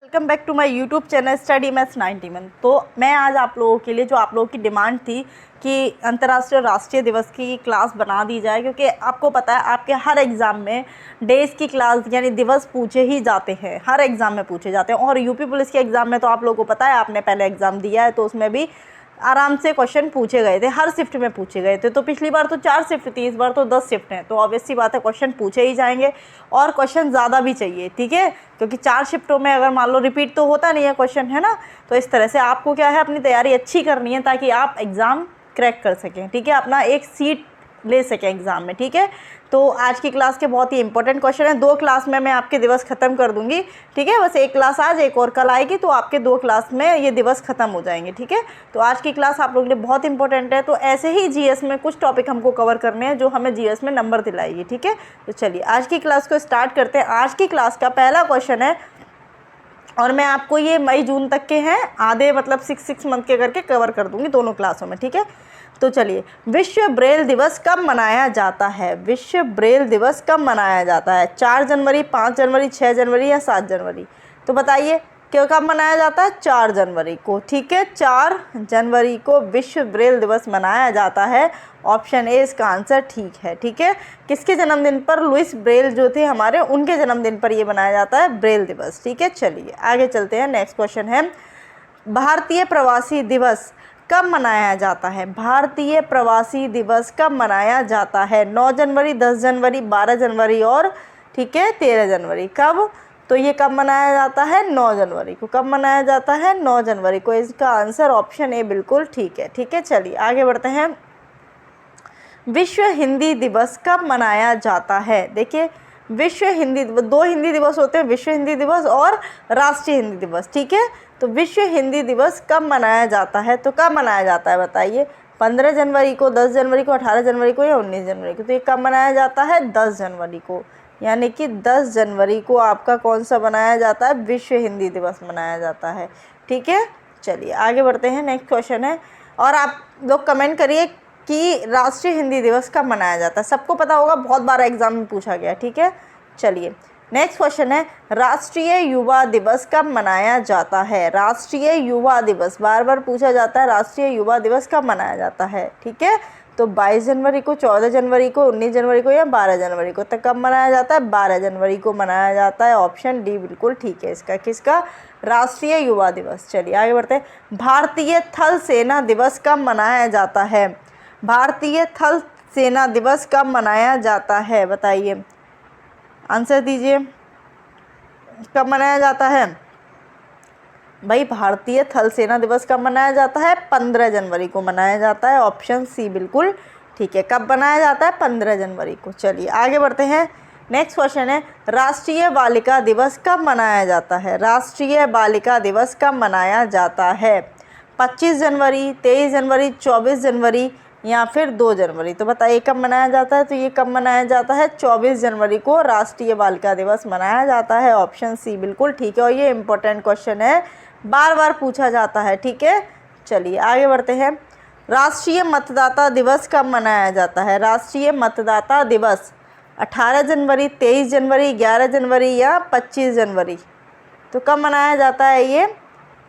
Welcome back to my YouTube channel study maths 91। तो मैं आज आप लोगों के लिए जो आप लोगों की डिमांड थी कि अंतर्राष्ट्रीय और राष्ट्रीय दिवस की क्लास बना दी जाए, क्योंकि आपको पता है आपके हर एग्ज़ाम में डेज की क्लास यानी दिवस पूछे ही जाते हैं, हर एग्ज़ाम में पूछे जाते हैं। और यूपी पुलिस के एग्ज़ाम में तो आप लोगों को पता है, आपने पहले एग्ज़ाम दिया है तो उसमें भी आराम से क्वेश्चन पूछे गए थे, हर शिफ्ट में पूछे गए थे। तो पिछली बार तो 4 शिफ्ट थी, इस बार तो 10 शिफ्ट हैं, तो ऑब्वियस सी बात है क्वेश्चन पूछे ही जाएंगे और क्वेश्चन ज़्यादा भी चाहिए, ठीक है। क्योंकि 4 शिफ्टों में अगर मान लो रिपीट तो होता नहीं है क्वेश्चन, है ना। तो इस तरह से आपको क्या है, अपनी तैयारी अच्छी करनी है ताकि आप एग्ज़ाम क्रैक कर सकें, ठीक है, अपना एक सीट ले सकें एग्ज़ाम में, ठीक है। तो आज की क्लास के बहुत ही इंपॉर्टेंट क्वेश्चन है। 2 क्लास में मैं आपके दिवस ख़त्म कर दूंगी, ठीक है। बस एक क्लास आज, एक और कल आएगी, तो आपके 2 क्लास में ये दिवस ख़त्म हो जाएंगे, ठीक है। तो आज की क्लास आप लोगों के लिए बहुत इंपॉर्टेंट है। तो ऐसे ही जीएस में कुछ टॉपिक हमको कवर करने हैं जो हमें जीएस में नंबर दिलाएगी, ठीक है। तो चलिए आज की क्लास को स्टार्ट करते हैं। आज की क्लास का पहला क्वेश्चन है, और मैं आपको ये मई जून तक के हैं, आधे मतलब 6 मंथ के करके कवर कर दूंगी दोनों क्लासों में, ठीक है। तो चलिए, विश्व ब्रेल दिवस कब मनाया जाता है? विश्व ब्रेल दिवस कब मनाया जाता है? 4 जनवरी, 5 जनवरी, 6 जनवरी या 7 जनवरी? तो बताइए क्यों कब मनाया जाता है? 4 जनवरी को, ठीक है। 4 जनवरी को विश्व ब्रेल दिवस मनाया जाता है। ऑप्शन ए इसका आंसर ठीक है, ठीक है। किसके जन्मदिन पर? लुइस ब्रेल जो थे हमारे, उनके जन्मदिन पर ये मनाया जाता है ब्रेल दिवस, ठीक है। चलिए आगे चलते हैं। नेक्स्ट क्वेश्चन है, भारतीय प्रवासी दिवस कब मनाया जाता है? भारतीय प्रवासी दिवस कब मनाया जाता है? 9 जनवरी, 10 जनवरी, 12 जनवरी और ठीक है 13 जनवरी। कब? तो ये कब मनाया जाता है? 9 जनवरी को। कब मनाया जाता है? 9 जनवरी को। इसका आंसर ऑप्शन ए बिल्कुल ठीक है, ठीक है। चलिए आगे बढ़ते हैं। विश्व हिंदी दिवस कब मनाया जाता है? देखिए, विश्व हिंदी दिवस, 2 हिंदी दिवस होते हैं, विश्व हिंदी दिवस और राष्ट्रीय हिंदी दिवस, ठीक है। तो विश्व हिंदी दिवस कब मनाया जाता है? तो कब मनाया जाता है बताइए? 15 जनवरी को, 10 जनवरी को, 18 जनवरी को या 19 जनवरी को? तो ये कब मनाया जाता है? 10 जनवरी को। यानी कि 10 जनवरी को आपका कौन सा मनाया जाता है? विश्व हिंदी दिवस मनाया जाता है, ठीक है। चलिए आगे बढ़ते हैं। नेक्स्ट क्वेश्चन है, और आप लोग कमेंट करिए कि राष्ट्रीय हिंदी दिवस कब मनाया जाता है। सबको पता होगा, बहुत बार एग्जाम में पूछा गया, ठीक है। चलिए नेक्स्ट क्वेश्चन है, राष्ट्रीय युवा दिवस कब मनाया जाता है? राष्ट्रीय युवा दिवस बार बार पूछा जाता है, राष्ट्रीय युवा दिवस कब मनाया जाता है, ठीक है। तो 22 जनवरी को, 14 जनवरी को, 19 जनवरी को या 12 जनवरी को? तो कब मनाया जाता है? 12 जनवरी को मनाया जाता है। ऑप्शन डी बिल्कुल ठीक है इसका। किसका? राष्ट्रीय युवा दिवस। चलिए आगे बढ़ते हैं। भारतीय थल सेना दिवस कब मनाया जाता है? भारतीय थल सेना दिवस कब मनाया जाता है बताइए, आंसर दीजिए। कब मनाया जाता है भाई? भारतीय थल सेना दिवस कब मनाया जाता है? 15 जनवरी को मनाया जाता है। ऑप्शन सी बिल्कुल ठीक है। कब मनाया जाता है? 15 जनवरी को। चलिए आगे बढ़ते हैं। नेक्स्ट क्वेश्चन है, राष्ट्रीय बालिका दिवस कब मनाया जाता है? राष्ट्रीय बालिका दिवस कब मनाया जाता है? 25 जनवरी, 23 जनवरी, 24 जनवरी या फिर 2 जनवरी? तो बताइए कब मनाया जाता है? तो ये कब मनाया जाता है? 24 जनवरी को राष्ट्रीय बालिका दिवस मनाया जाता है। ऑप्शन सी बिल्कुल ठीक है। और ये इंपॉर्टेंट क्वेश्चन है, बार बार पूछा जाता है, ठीक है। चलिए आगे बढ़ते हैं। राष्ट्रीय मतदाता दिवस कब मनाया जाता है? राष्ट्रीय मतदाता दिवस 18 जनवरी, 23 जनवरी, 11 जनवरी या 25 जनवरी? तो कब मनाया जाता है ये?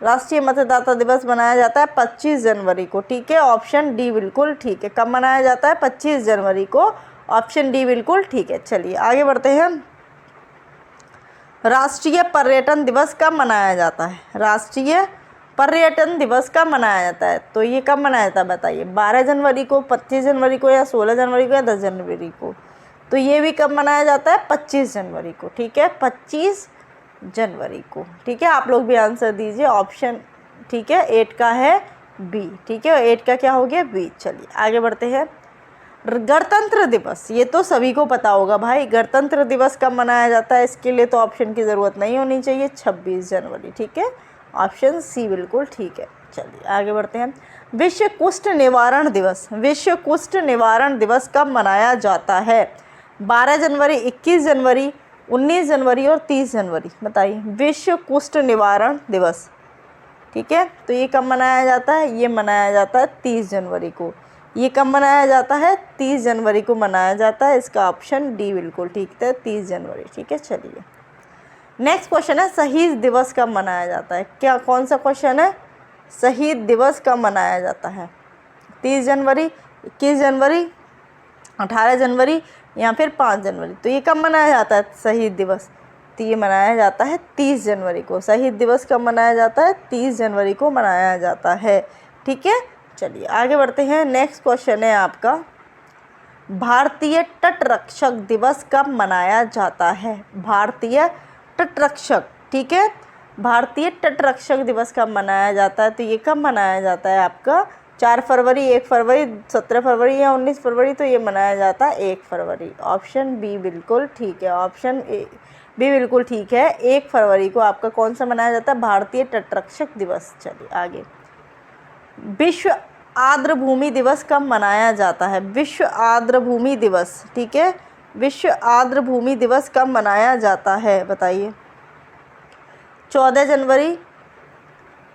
राष्ट्रीय मतदाता दिवस मनाया जाता है 25 जनवरी को, ठीक है। ऑप्शन डी बिल्कुल ठीक है। कब मनाया जाता है? 25 जनवरी को। ऑप्शन डी बिल्कुल ठीक है। चलिए आगे बढ़ते हैं। राष्ट्रीय पर्यटन दिवस कब मनाया जाता है? राष्ट्रीय पर्यटन दिवस कब मनाया जाता है? तो ये कब मनाया जाता है बताइए? 12 जनवरी को, 25 जनवरी को या 16 जनवरी को या 10 जनवरी को? तो ये भी कब मनाया जाता है? 25 जनवरी को, ठीक है। 25 जनवरी को, ठीक है। आप लोग भी आंसर दीजिए। ऑप्शन ठीक है 8 का है बी, ठीक है। 8 का क्या हो गया? बी। चलिए आगे बढ़ते हैं। गणतंत्र दिवस, ये तो सभी को पता होगा भाई। गणतंत्र दिवस कब मनाया जाता है? इसके लिए तो ऑप्शन की ज़रूरत नहीं होनी चाहिए। 26 जनवरी, ठीक है। ऑप्शन सी बिल्कुल ठीक है। चलिए आगे बढ़ते हैं। विश्व कुष्ठ निवारण दिवस, विश्व कुष्ठ निवारण दिवस कब मनाया जाता है? 12 जनवरी, 21 जनवरी, 19 जनवरी और 30 जनवरी? बताइए। विश्व कुष्ठ निवारण दिवस, ठीक है। तो ये कब मनाया जाता है? ये मनाया जाता है 30 जनवरी को। ये कब मनाया जाता है? 30 जनवरी को मनाया जाता है। इसका ऑप्शन डी बिल्कुल ठीक है, 30 जनवरी, ठीक है। चलिए नेक्स्ट क्वेश्चन है शहीद दिवस कब मनाया जाता है। क्या कौन सा क्वेश्चन है? शहीद दिवस कब मनाया जाता है? 30 जनवरी, 21 जनवरी, 18 जनवरी या फिर 5 जनवरी। तो ये कब मनाया जाता है शहीद दिवस? तो ये मनाया जाता है 30 जनवरी को। शहीद दिवस कब मनाया जाता है? 30 जनवरी को मनाया जाता है। ठीक है, चलिए आगे बढ़ते हैं। नेक्स्ट क्वेश्चन है आपका, भारतीय तटरक्षक दिवस कब मनाया जाता है? भारतीय तटरक्षक, ठीक है, भारतीय तटरक्षक दिवस कब मनाया जाता है? तो ये कब मनाया जाता है आपका? 4 फरवरी, 1 फरवरी, 17 फरवरी या 19 फरवरी। तो ये मनाया जाता है 1 फरवरी। ऑप्शन बी बिल्कुल ठीक है, ऑप्शन बी बिल्कुल ठीक है। 1 फरवरी को आपका कौन सा मनाया जाता है? भारतीय तटरक्षक दिवस। चलिए आगे, विश्व आर्द्रभूमि दिवस कब मनाया जाता है? विश्व आर्द्रभूमि दिवस, ठीक है, विश्व आर्द्रभूमि दिवस कब मनाया जाता है बताइए? 14 जनवरी,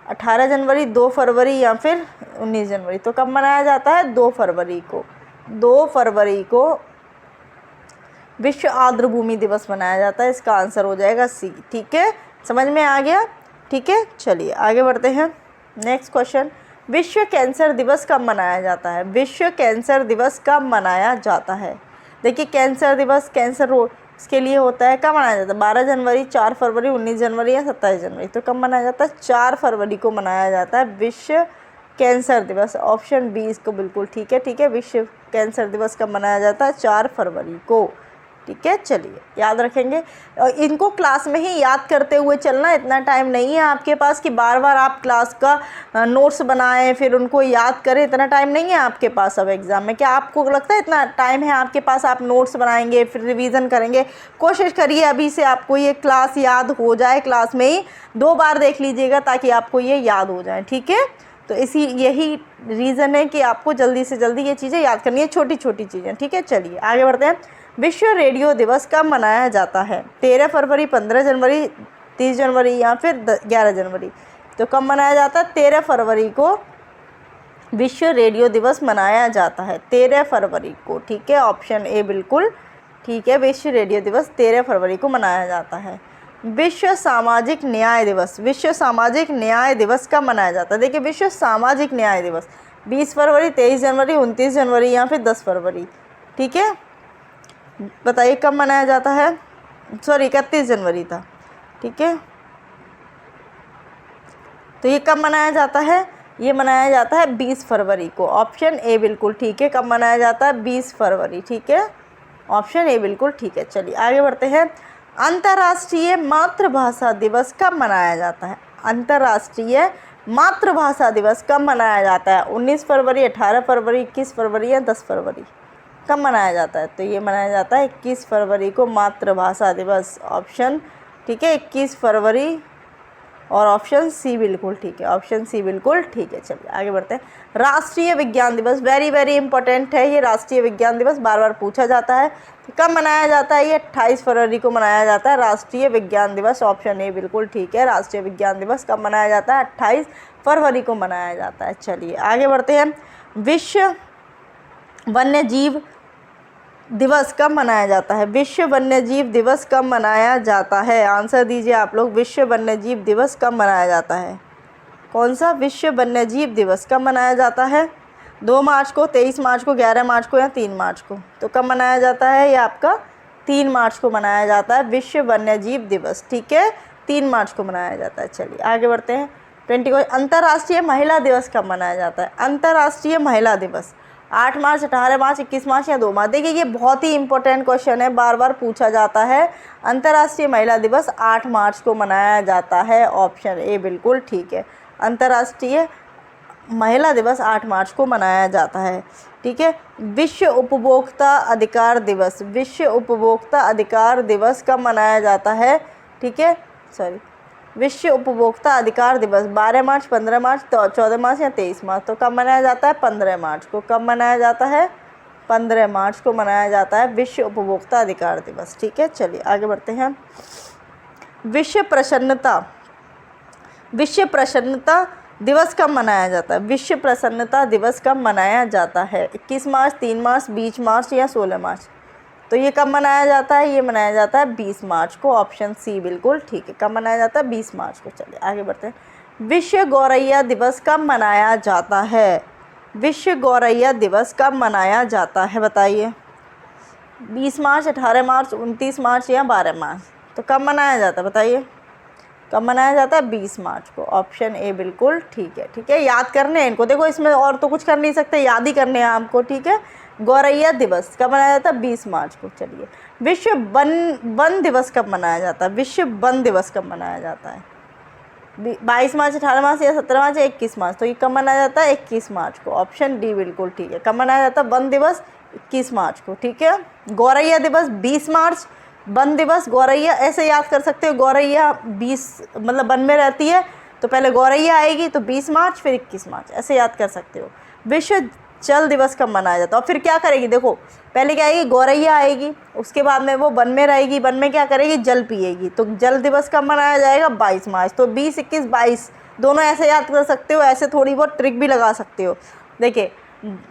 18 जनवरी, 2 फरवरी या फिर 19 जनवरी। तो कब मनाया जाता है? 2 फरवरी को। 2 फरवरी को विश्व आर्द्रभूमि दिवस मनाया जाता है। इसका आंसर हो जाएगा सी। ठीक है, समझ में आ गया? ठीक है, चलिए आगे बढ़ते हैं। नेक्स्ट क्वेश्चन, विश्व कैंसर दिवस कब मनाया जाता है? विश्व कैंसर दिवस कब मनाया जाता है? देखिए, कैंसर दिवस कैंसर रोग के लिए होता है। कब मनाया जाता है? 12 जनवरी, 4 फरवरी, 19 जनवरी या 27 जनवरी। तो कब मनाया जाता है? 4 फरवरी को मनाया जाता है विश्व कैंसर दिवस। ऑप्शन बी इसको बिल्कुल ठीक है। ठीक है, विश्व कैंसर दिवस कब मनाया जाता है? 4 फरवरी को। ठीक है, चलिए याद रखेंगे। इनको क्लास में ही याद करते हुए चलना। इतना टाइम नहीं है आपके पास कि बार बार आप क्लास का नोट्स बनाएं फिर उनको याद करें। इतना टाइम नहीं है आपके पास अब एग्ज़ाम में। क्या आपको लगता है इतना टाइम है आपके पास? आप नोट्स बनाएंगे फिर रिवीजन करेंगे। कोशिश करिए अभी से आपको ये क्लास याद हो जाए। क्लास में ही 2 बार देख लीजिएगा ताकि आपको ये याद हो जाए। ठीक है, तो यही रीज़न है कि आपको जल्दी से जल्दी ये चीज़ें याद करनी है, छोटी छोटी चीज़ें। ठीक है, चलिए आगे बढ़ते हैं। विश्व रेडियो दिवस कब मनाया जाता है? 13 फरवरी, 15 जनवरी, 30 जनवरी या फिर 11 जनवरी। तो कब मनाया जाता है? 13 फरवरी को विश्व रेडियो दिवस मनाया जाता है। 13 फरवरी को। ठीक है, ऑप्शन ए बिल्कुल ठीक है। विश्व रेडियो दिवस 13 फरवरी को मनाया जाता है। विश्व सामाजिक न्याय दिवस, विश्व सामाजिक न्याय दिवस कब मनाया जाता है? देखिए, विश्व सामाजिक न्याय दिवस 20 फरवरी, 23 जनवरी, 29 जनवरी या फिर 10 फरवरी। ठीक है, बताइए कब मनाया जाता है? सॉरी, 31 जनवरी था। ठीक है, तो ये कब मनाया जाता है? ये मनाया जाता है 20 फरवरी को। ऑप्शन ए बिल्कुल ठीक है। कब मनाया जाता है? 20 फरवरी। ठीक है, ऑप्शन ए बिल्कुल ठीक है। चलिए आगे बढ़ते हैं। अंतर्राष्ट्रीय मातृभाषा दिवस कब मनाया जाता है? अंतर्राष्ट्रीय मातृभाषा दिवस कब मनाया जाता है? 19 फरवरी, 18 फरवरी, 21 फरवरी या 10 फरवरी। कब मनाया जाता है? तो ये मनाया जाता है 21 फरवरी को मातृभाषा दिवस। ऑप्शन ठीक है, 21 फरवरी और ऑप्शन सी बिल्कुल ठीक है। ऑप्शन सी बिल्कुल ठीक है। चलिए आगे बढ़ते हैं। राष्ट्रीय विज्ञान दिवस, वेरी वेरी इंपॉर्टेंट है ये राष्ट्रीय विज्ञान दिवस, बार बार पूछा जाता है। तो कब मनाया जाता है? ये 28 फरवरी को मनाया जाता है राष्ट्रीय विज्ञान दिवस। ऑप्शन ए बिल्कुल ठीक है। राष्ट्रीय विज्ञान दिवस कब मनाया जाता है? 28 फरवरी को मनाया जाता है। चलिए आगे बढ़ते हैं। विश्व वन्य जीव दिवस कब मनाया जाता है? विश्व वन्य जीव दिवस कब मनाया जाता है? आंसर दीजिए आप लोग। विश्व वन्य जीव दिवस कब मनाया जाता है? कौन सा विश्व वन्य जीव दिवस कब मनाया जाता है? 2 मार्च को, 23 मार्च को, 11 मार्च को या 3 मार्च को। तो कब मनाया जाता है? ये आपका 3 मार्च को मनाया जाता है विश्व वन्य जीव दिवस। ठीक है, 3 मार्च को मनाया जाता है। चलिए आगे बढ़ते हैं। 20 अंतर्राष्ट्रीय महिला दिवस कब मनाया जाता है? अंतर्राष्ट्रीय महिला दिवस 8 मार्च, 18 मार्च, 21 मार्च या 2 मार्च। देखिए, ये बहुत ही इंपॉर्टेंट क्वेश्चन है, बार बार पूछा जाता है। अंतर्राष्ट्रीय महिला दिवस 8 मार्च को मनाया जाता है। ऑप्शन ए बिल्कुल ठीक है। अंतर्राष्ट्रीय महिला दिवस 8 मार्च को मनाया जाता है। ठीक है, विश्व उपभोक्ता अधिकार दिवस, विश्व उपभोक्ता अधिकार दिवस कब मनाया जाता है? ठीक है, सॉरी, विश्व उपभोक्ता अधिकार दिवस 12 मार्च, 15 मार्च, 14 मार्च या 23 मार्च। तो कब मनाया जाता है? 15 मार्च को। कब मनाया जाता है? 15 मार्च को मनाया जाता है विश्व उपभोक्ता अधिकार दिवस। ठीक है, चलिए आगे बढ़ते हैं। विश्व प्रसन्नता दिवस कब मनाया जाता है? विश्व प्रसन्नता दिवस कब मनाया जाता है? 21 मार्च, 3 मार्च, 20 मार्च या 16 मार्च। तो ये कब मनाया जाता है? ये मनाया जाता है 20 मार्च को। ऑप्शन सी बिल्कुल ठीक है। कब मनाया जाता है? 20 मार्च को। चलिए आगे बढ़ते हैं। विश्व गौरैया दिवस कब मनाया जाता है? विश्व गौरैया दिवस कब मनाया जाता है बताइए? 20 मार्च, 18 मार्च, 29 मार्च या 12 मार्च? तो कब मनाया जाता है बताइए? कब मनाया जाता है? 20 मार्च को। ऑप्शन ए बिल्कुल ठीक है। ठीक है, याद करने हैं इनको, देखो इसमें और तो कुछ कर नहीं सकते, याद ही करने हैं आपको। ठीक है, गौरैया दिवस कब मनाया जाता है? 20 मार्च को। चलिए, विश्व वन दिवस कब मनाया जाता है? विश्व वन दिवस कब मनाया जाता है? 22 मार्च, 18 मार्च या 17 मार्च या 21 मार्च? तो ये कब मनाया जाता है? 21 मार्च को। ऑप्शन डी बिल्कुल ठीक है। कब मनाया जाता है वन दिवस? 21 मार्च को। ठीक है, गौरैया दिवस 20 मार्च, वन दिवस गौरैया, ऐसे याद कर सकते हो। गौरैया 20 मतलब वन में रहती है, तो पहले गौरैया आएगी तो 20 मार्च फिर 21 मार्च, ऐसे याद कर सकते हो। विश्व जल दिवस कब मनाया जाता है? और फिर क्या करेगी? देखो पहले क्या आएगी? गौरैया आएगी, उसके बाद में वो वन में रहेगी, वन में क्या करेगी? जल पिएगी। तो जल दिवस कब मनाया जाएगा? 22 मार्च। तो 20, 21, 22 दोनों ऐसे याद कर सकते हो, ऐसे थोड़ी बहुत ट्रिक भी लगा सकते हो। देखिए,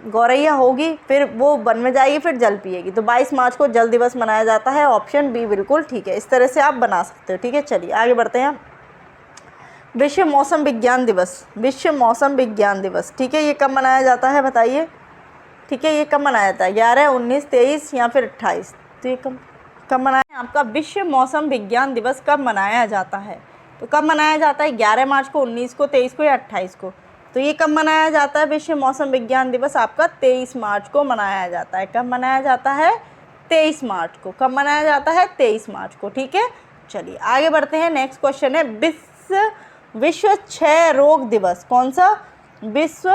गौरैया होगी, फिर वो वन में जाएगी, फिर जल पिएगी, तो 22 मार्च को जल दिवस मनाया जाता है। ऑप्शन बी बिल्कुल ठीक है। इस तरह से आप बना सकते हो। ठीक है, चलिए आगे बढ़ते हैं। विश्व मौसम विज्ञान दिवस, विश्व मौसम विज्ञान दिवस, ठीक है, ये कब मनाया जाता है बताइए? ठीक है, ये कब मनाया जाता है? 11, 19, 23 या फिर 28? तो ये कब मनाया आपका विश्व मौसम विज्ञान दिवस कब मनाया जाता है? तो कब मनाया जाता है? 11 मार्च को, 19 को, 23 को या 28 को? तो ये कब मनाया जाता है? विश्व मौसम विज्ञान दिवस आपका 23 मार्च को मनाया जाता है। कब मनाया जाता है? 23 मार्च को। कब मनाया जाता है? 23 मार्च को। ठीक है, चलिए आगे बढ़ते हैं। नेक्स्ट क्वेश्चन है विश्व क्षय रोग दिवस। कौन सा? विश्व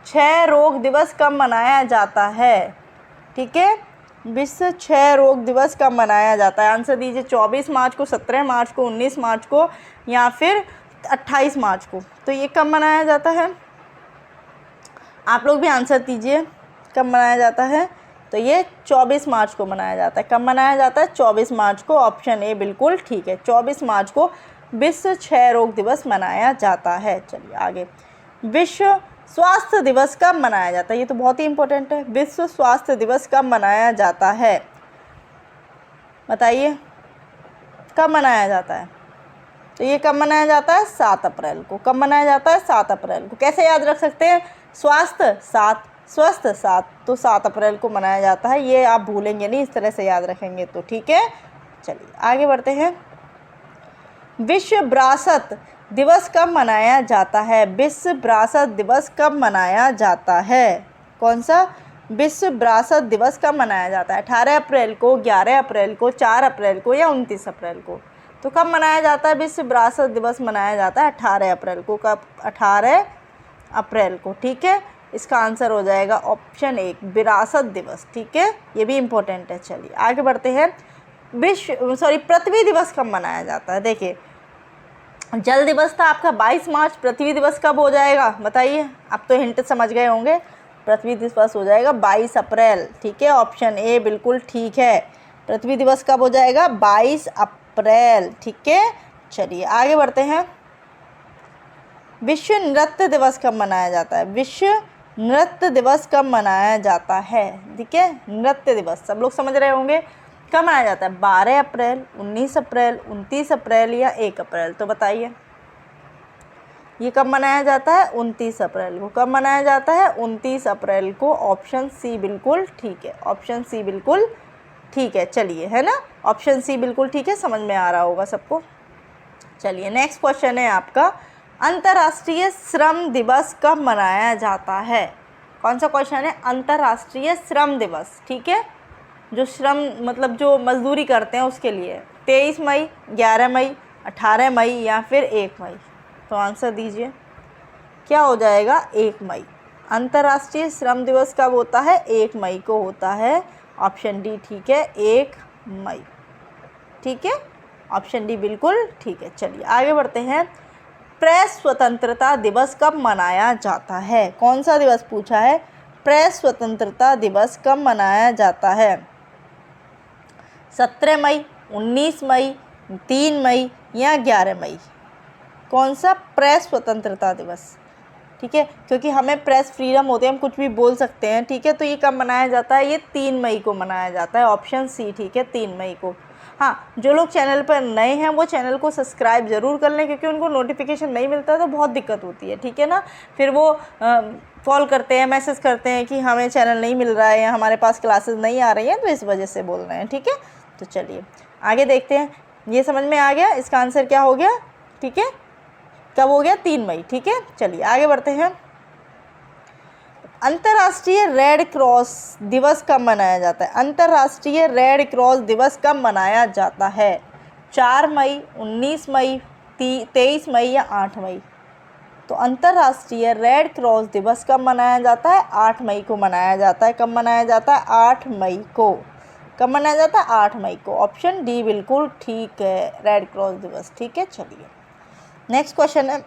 क्षय रोग दिवस कब मनाया जाता है? ठीक है, विश्व क्षय रोग दिवस कब मनाया जाता है? आंसर दीजिए। 24 मार्च को, 17 मार्च को, 19 मार्च को या फिर 28 मार्च को? तो ये कब मनाया जाता है? आप लोग भी आंसर दीजिए, कब मनाया जाता है? तो ये 24 मार्च को मनाया जाता है। कब मनाया जाता है? 24 मार्च को। ऑप्शन ए बिल्कुल ठीक है। 24 मार्च को विश्व क्षय रोग दिवस मनाया जाता है। चलिए आगे। विश्व स्वास्थ्य दिवस कब मनाया जाता है? ये तो बहुत ही इंपॉर्टेंट है। विश्व स्वास्थ्य दिवस कब मनाया जाता है बताइए? कब मनाया जाता है? तो ये कब मनाया जाता है? 7 अप्रैल को। कब मनाया जाता है? 7 अप्रैल को। कैसे याद रख सकते हैं? स्वास्थ्य 7, स्वस्थ 7, तो 7 अप्रैल को मनाया जाता है। ये आप भूलेंगे नहीं, इस तरह से याद रखेंगे तो ठीक है। चलिए आगे बढ़ते हैं। विश्व विरासत दिवस कब मनाया जाता है? विश्व विरासत दिवस कब मनाया जाता है? कौन सा? विश्व विरासत दिवस कब मनाया जाता है? 18 अप्रैल को, 11 अप्रैल को, 4 अप्रैल को या 29 अप्रैल को? तो कब मनाया जाता है? विश्व विरासत दिवस मनाया जाता है 18 अप्रैल को। कब? 18 अप्रैल को। ठीक है, इसका आंसर हो जाएगा ऑप्शन ए, विरासत दिवस। ठीक है, ये भी इम्पोर्टेंट है। चलिए आगे बढ़ते हैं। पृथ्वी दिवस कब मनाया जाता है? देखिए, जल दिवस था आपका 22 मार्च, पृथ्वी दिवस कब हो जाएगा बताइए? आप तो हिंट समझ गए होंगे। पृथ्वी दिवस हो जाएगा 22 अप्रैल। ठीक है, ऑप्शन ए बिल्कुल ठीक है। पृथ्वी दिवस कब हो जाएगा? 22 अप्रैल। ठीक है, चलिए आगे बढ़ते हैं। विश्व नृत्य दिवस कब मनाया जाता है? विश्व नृत्य दिवस कब मनाया जाता है? ठीक है, नृत्य दिवस सब लोग समझ रहे होंगे। कब मनाया जाता है? 12 अप्रैल, 19 अप्रैल, 29 अप्रैल या 1 अप्रैल? तो बताइए, ये कब मनाया जाता है? 29 अप्रैल को। कब मनाया जाता है? 29 अप्रैल को। ऑप्शन सी बिल्कुल ठीक है। ऑप्शन सी बिल्कुल ठीक है। चलिए, है ना, ऑप्शन सी बिल्कुल ठीक है। समझ में आ रहा होगा सबको। चलिए नेक्स्ट क्वेश्चन है आपका, अंतर्राष्ट्रीय श्रम दिवस कब मनाया जाता है? कौन सा क्वेश्चन है? अंतर्राष्ट्रीय श्रम दिवस। ठीक है, जो श्रम मतलब जो मजदूरी करते हैं उसके लिए। 23 मई, 11 मई, 18 मई या फिर 1 मई? तो आंसर दीजिए, क्या हो जाएगा? 1 मई। अंतर्राष्ट्रीय श्रम दिवस कब होता है? 1 मई को होता है। ऑप्शन डी ठीक है, 1 मई। ठीक है, ऑप्शन डी बिल्कुल ठीक है। चलिए आगे बढ़ते हैं। प्रेस स्वतंत्रता दिवस कब मनाया जाता है? कौन सा दिवस पूछा है? प्रेस स्वतंत्रता दिवस कब मनाया जाता है? 17 मई, 19 मई, 3 मई या 11 मई? कौन सा प्रेस स्वतंत्रता दिवस? ठीक है, क्योंकि हमें प्रेस फ्रीडम होती है, हम कुछ भी बोल सकते हैं, ठीक है। तो ये कब मनाया जाता है? ये 3 मई को मनाया जाता है, ऑप्शन सी, ठीक है, 3 मई को। हाँ, जो लोग चैनल पर नए हैं वो चैनल को सब्सक्राइब ज़रूर कर लें, क्योंकि उनको नोटिफिकेशन नहीं मिलता तो बहुत दिक्कत होती है, ठीक है ना। फिर वो कॉल करते हैं, मैसेज करते हैं कि हमें चैनल नहीं मिल रहा है या हमारे पास क्लासेस नहीं आ रही हैं, तो इस वजह से बोल रहे हैं, ठीक है। तो चलिए आगे देखते हैं। ये समझ में आ गया, इसका आंसर क्या हो गया, ठीक है, कब हो गया? 3 मई, ठीक है। चलिए आगे बढ़ते हैं। अंतर्राष्ट्रीय रेड क्रॉस दिवस कब मनाया जाता है? अंतर्राष्ट्रीय रेड क्रॉस दिवस कब मनाया जाता है? 4 मई, 19 मई, 23 मई या 8 मई? तो अंतर्राष्ट्रीय रेड क्रॉस दिवस कब मनाया जाता है? 8 मई को मनाया जाता है। कब मनाया जाता है? 8 मई को। कब मनाया जाता है? 8 मई को। ऑप्शन डी बिल्कुल ठीक है, रेड क्रॉस दिवस, ठीक है। चलिए नेक्स्ट क्वेश्चन है,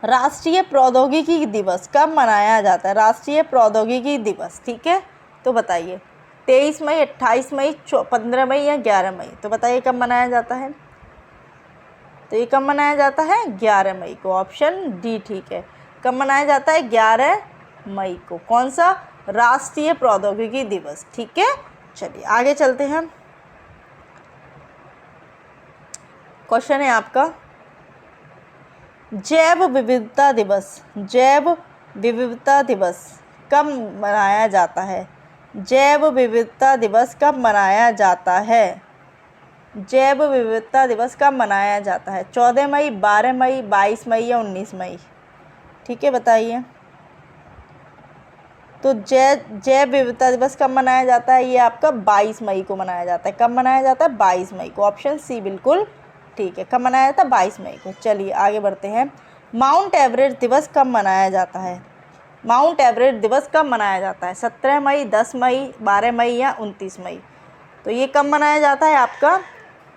राष्ट्रीय प्रौद्योगिकी दिवस कब मनाया जाता है? राष्ट्रीय प्रौद्योगिकी दिवस, ठीक है, तो बताइए 23 मई, 28 मई, 15 मई या 11 मई? तो बताइए कब मनाया जाता है? तो ये कब मनाया जाता है? 11 मई को। ऑप्शन डी ठीक है, कब मनाया जाता है? 11 मई को। कौन सा? राष्ट्रीय प्रौद्योगिकी दिवस, ठीक है। चलिए आगे चलते हैं। क्वेश्चन है आपका, जैव विविधता दिवस, जैव विविधता दिवस कब मनाया जाता है? जैव विविधता दिवस कब मनाया जाता है? जैव विविधता दिवस कब मनाया जाता है? 14 मई, 12 मई, 22 मई या 19 मई? ठीक है, बताइए। तो जैव विविधता दिवस कब मनाया जाता है? ये आपका 22 मई को मनाया जाता है। कब मनाया जाता है? 22 मई को। ऑप्शन सी बिल्कुल ठीक है, कब मनाया जाता है? 22 मई को। चलिए आगे बढ़ते हैं। माउंट एवरेस्ट दिवस कब मनाया जाता है? माउंट एवरेस्ट दिवस कब मनाया जाता है? 17 मई, 10 मई, 12 मई या 29 मई? तो ये कब मनाया जाता है आपका?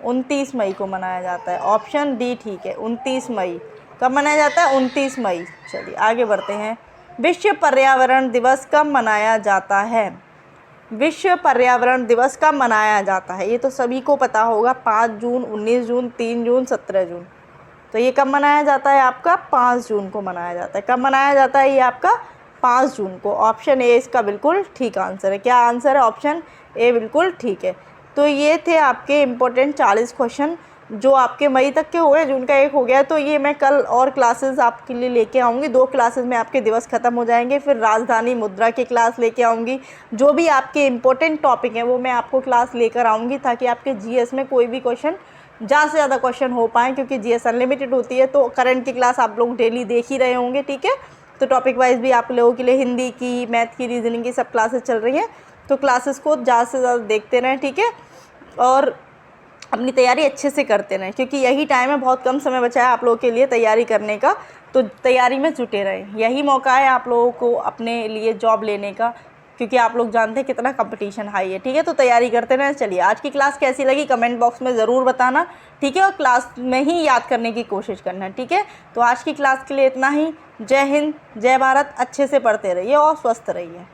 29 मई को मनाया जाता है। ऑप्शन डी ठीक है, 29 मई। कब मनाया जाता है? 29 मई। चलिए आगे बढ़ते हैं। विश्व पर्यावरण दिवस कब मनाया जाता है? विश्व पर्यावरण दिवस कब मनाया जाता है? ये तो सभी को पता होगा, 5 जून, 19 जून, 3 जून, 17 जून। तो ये कब मनाया जाता है आपका? 5 जून को मनाया जाता है। कब मनाया जाता है ये आपका? 5 जून को। ऑप्शन ए इसका बिल्कुल ठीक आंसर है। क्या आंसर है? ऑप्शन ए बिल्कुल ठीक है। तो ये थे आपके इम्पोर्टेंट 40 क्वेश्चन जो आपके मई तक के हो गए, जून का 1 हो गया। तो ये मैं कल और क्लासेस आपके लिए लेके आऊँगी। 2 क्लासेस में आपके दिवस ख़त्म हो जाएंगे। फिर राजधानी मुद्रा की क्लास लेके आऊँगी। जो भी आपके इम्पोर्टेंट टॉपिक हैं वो मैं आपको क्लास लेकर आऊँगी, ताकि आपके जीएस में कोई भी क्वेश्चन, ज़्यादा से ज़्यादा क्वेश्चन हो पाएँ, क्योंकि जीएस अनलिमिटेड होती है। तो करंट की क्लास आप लोग डेली देख ही रहे होंगे, ठीक है। तो टॉपिक वाइज भी आप लोगों के लिए हिंदी की, मैथ की, रीजनिंग की सब क्लासेस चल रही हैं। तो क्लासेस को ज़्यादा से ज़्यादा देखते रहें, ठीक है, और अपनी तैयारी अच्छे से करते रहें, क्योंकि यही टाइम है, बहुत कम समय बचा है आप लोगों के लिए तैयारी करने का। तो तैयारी में जुटे रहें, यही मौका है आप लोगों को अपने लिए जॉब लेने का, क्योंकि आप लोग जानते हैं कितना कंपटीशन हाई है, ठीक है। तो तैयारी करते रहें। चलिए आज की क्लास कैसी लगी कमेंट बॉक्स में ज़रूर बताना, ठीक है, और क्लास में ही याद करने की कोशिश करना, ठीक है। तो आज की क्लास के लिए इतना ही। जय हिंद, जय भारत। अच्छे से पढ़ते रहिए और स्वस्थ रहिए।